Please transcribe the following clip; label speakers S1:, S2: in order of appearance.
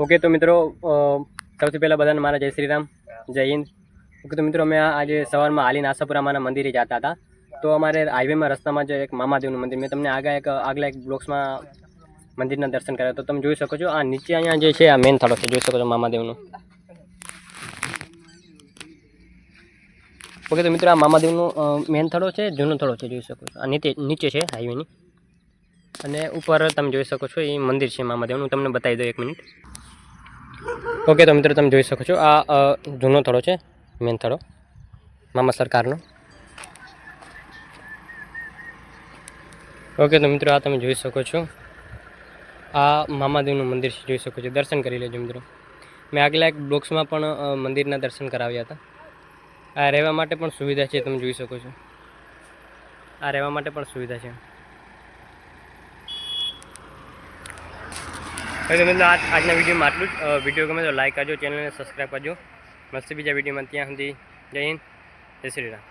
S1: Okay तो मित्रों સૌથી પહેલાં બધાને મારા જય શ્રી રામ, જય હિન્દ. ઓકે તો મિત્રો અમે આજે સવારમાં હાલીને આશાપુરામાના મંદિરે જતા હતા. તો અમારે હાઈવેમાં રસ્તામાં જ એક મામાદેવનું મંદિર, મેં તમને આગલા એક બ્લોક્સમાં મંદિરના દર્શન કર્યા. તો તમે જોઈ શકો છો આ નીચે અહીંયા જે છે આ મેન થાળો છે, જોઈ શકો છો મામાદેવનું. ઓકે તો મિત્રો આ મામાદેવનું મેન થડો છે, જૂનો થડો છે, જોઈ શકો છો. આ નીચે છે હાઈવેની, અને ઉપર તમે જોઈ શકો છો એ મંદિર છે મામાદેવનું. તમને બતાવી દો 1 મિનિટ. ઓકે તો મિત્રો તમે જોઈ શકો છો આ જૂનો થડો છે, મેન થડો મામા સરકારનો. ઓકે તો મિત્રો આ તમે જોઈ શકો છો આ મામાદેવનું મંદિર છે, જોઈ શકો છો. દર્શન કરી લેજો મિત્રો. મેં આગલા એક બ્લોક્સમાં પણ મંદિરના દર્શન કરાવ્યા હતા. આ રહેવા માટે પણ સુવિધા છે, તમે જોઈ શકો છો. આ રહેવા માટે પણ સુવિધા છે. ઓકે મિત્રો આજના વિડીયોમાં આટલું જ. વિડીયો ગમે તો લાઈક કરજો, ચેનલને સબસ્ક્રાઈબ કરજો. મળશે બીજા વિડીયોમાં. ત્યાં સુધી જય હિન્દ, જય શ્રી રામ.